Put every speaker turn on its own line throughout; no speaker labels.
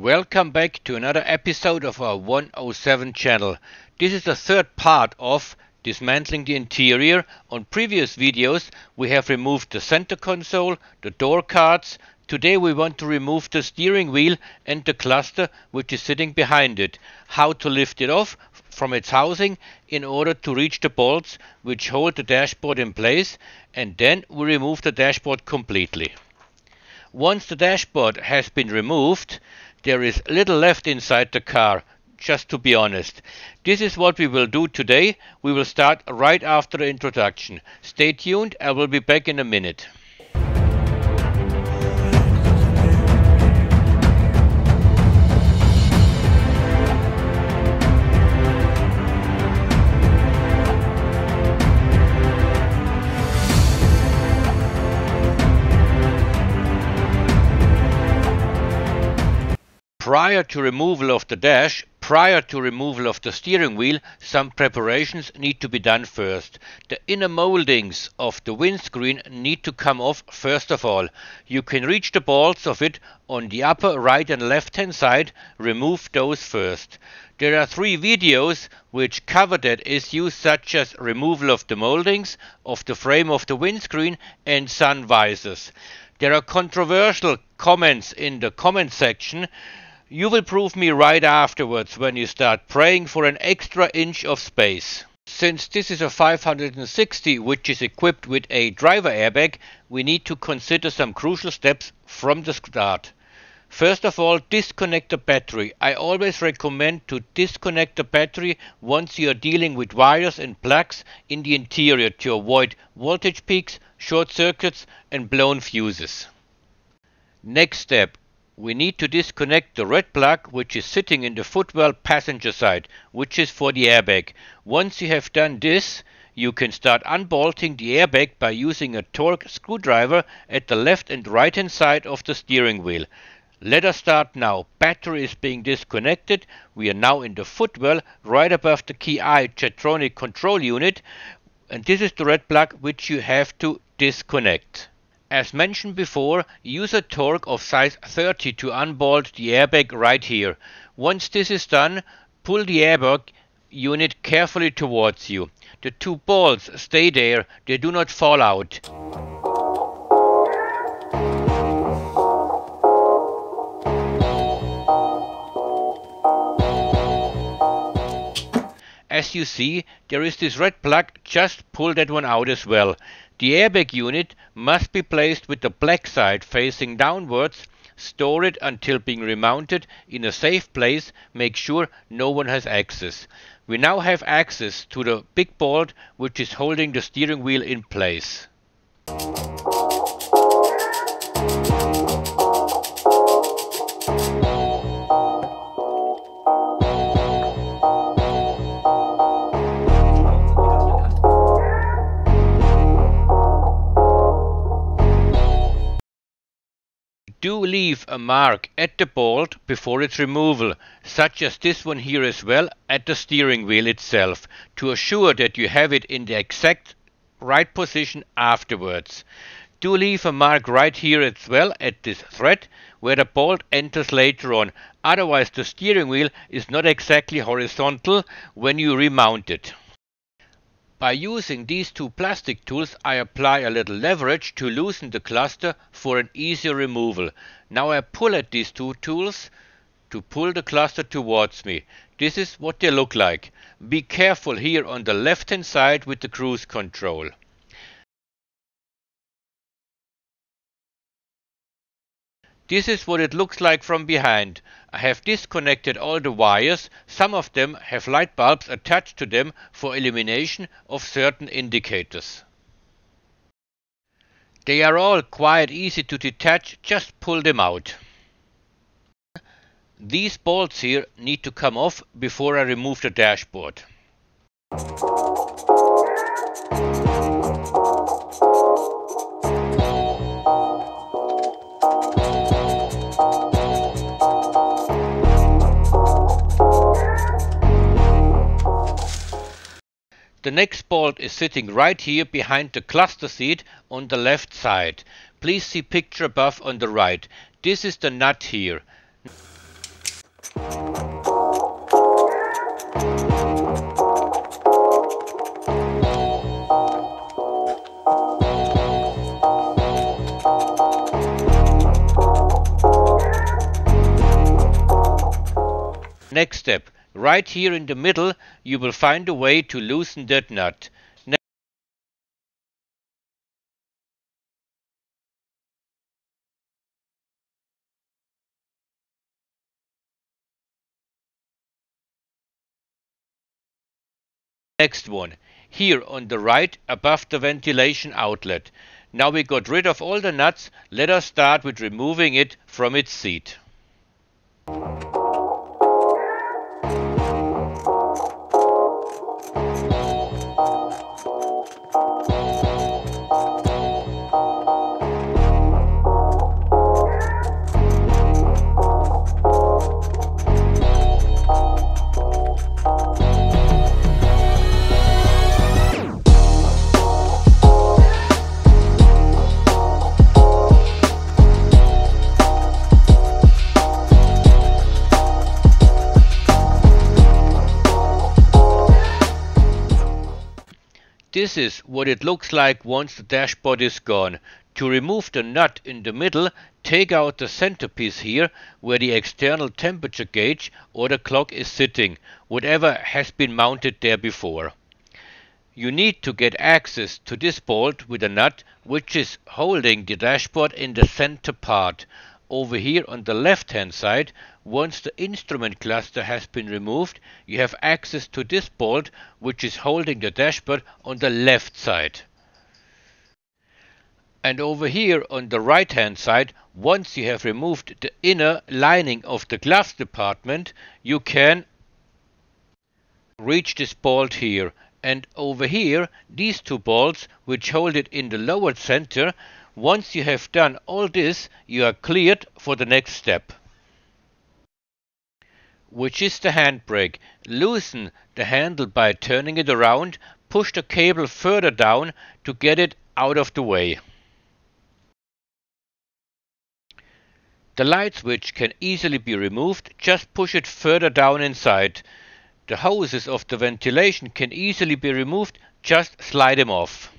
Welcome back to another episode of our 107 channel. This is the third part of dismantling the interior. On previous videos we have removed the center console, the door cards. Today we want to remove the steering wheel and the cluster which is sitting behind it. How to lift it off from its housing in order to reach the bolts which hold the dashboard in place, and then we remove the dashboard completely. Once the dashboard has been removed, there is little left inside the car, just to be honest. This is what we will do today. We will start right after the introduction. Stay tuned, I will be back in a minute. Prior to removal of the dash, prior to removal of the steering wheel, some preparations need to be done first. The inner moldings of the windscreen need to come off first of all. You can reach the bolts of it on the upper right and left hand side. Remove those first. There are 3 videos which cover that issue, such as removal of the moldings, of the frame of the windscreen and sun visors. There are controversial comments in the comment section. You will prove me right afterwards when you start praying for an extra inch of space. Since this is a 560 which is equipped with a driver airbag, we need to consider some crucial steps from the start. First of all, disconnect the battery. I always recommend to disconnect the battery once you are dealing with wires and plugs in the interior to avoid voltage peaks, short circuits and blown fuses. Next step. We need to disconnect the red plug which is sitting in the footwell passenger side, which is for the airbag. Once you have done this, you can start unbolting the airbag by using a torque screwdriver at the left and right hand side of the steering wheel. Let us start now. Battery is being disconnected. We are now in the footwell right above the key I Jetronic control unit, and this is the red plug which you have to disconnect. As mentioned before, use a torque of size 30 to unbolt the airbag right here. Once this is done, pull the airbag unit carefully towards you. The 2 bolts stay there, they do not fall out. As you see, there is this red plug, just pull that one out as well. The airbag unit must be placed with the black side facing downwards. Store it until being remounted in a safe place. Make sure no one has access. We now have access to the big bolt which is holding the steering wheel in place. Do leave a mark at the bolt before its removal, such as this one here as well at the steering wheel itself, to assure that you have it in the exact right position afterwards. Do leave a mark right here as well at this thread where the bolt enters later on, otherwise the steering wheel is not exactly horizontal when you remount it. By using these 2 plastic tools, I apply a little leverage to loosen the cluster for an easier removal. Now I pull at these 2 tools to pull the cluster towards me. This is what they look like. Be careful here on the left hand side with the cruise control. This is what it looks like from behind. I have disconnected all the wires. Some of them have light bulbs attached to them for elimination of certain indicators. They are all quite easy to detach, just pull them out. These bolts here need to come off before I remove the dashboard. The next bolt is sitting right here behind the cluster seat on the left side. Please see picture above on the right. This is the nut here. Next step, right here in the middle, you will find a way to loosen that nut. Next one, here on the right above the ventilation outlet. Now we got rid of all the nuts, let us start with removing it from its seat. This is what it looks like once the dashboard is gone. To remove the nut in the middle, take out the centerpiece here where the external temperature gauge or the clock is sitting, whatever has been mounted there before. You need to get access to this bolt with a nut which is holding the dashboard in the center part. Over here on the left hand side, once the instrument cluster has been removed, you have access to this bolt which is holding the dashboard on the left side. And over here on the right hand side, once you have removed the inner lining of the gloves department, you can reach this bolt here. And over here, these two bolts which hold it in the lower center. Once you have done all this, you are cleared for the next step, which is the handbrake. Loosen the handle by turning it around, push the cable further down to get it out of the way. The light switch can easily be removed, just push it further down inside. The hoses of the ventilation can easily be removed, just slide them off.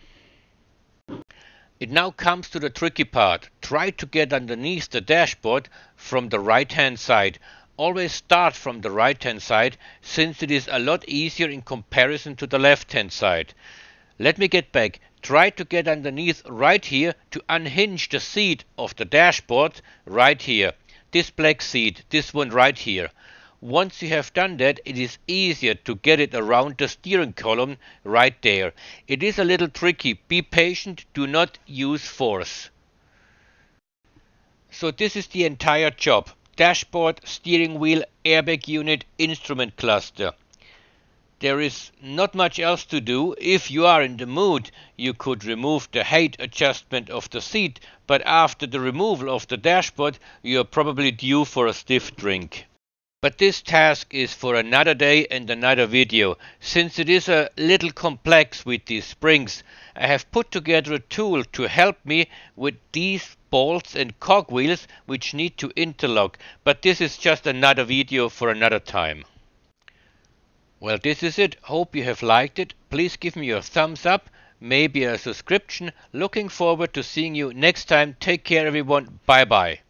It now comes to the tricky part. Try to get underneath the dashboard from the right hand side. Always start from the right hand side, since it is a lot easier in comparison to the left hand side. Let me get back. Try to get underneath right here to unhinge the seat of the dashboard right here. This black seat, this one right here. Once you have done that, it is easier to get it around the steering column right there. It is a little tricky. Be patient, do not use force. So this is the entire job. Dashboard, steering wheel, airbag unit, instrument cluster. There is not much else to do. If you are in the mood, you could remove the height adjustment of the seat, but after the removal of the dashboard, you are probably due for a stiff drink. But this task is for another day and another video. Since it is a little complex with these springs, I have put together a tool to help me with these bolts and cogwheels which need to interlock. But this is just another video for another time. Well, this is it. Hope you have liked it. Please give me your thumbs up, maybe a subscription. Looking forward to seeing you next time. Take care everyone. Bye bye.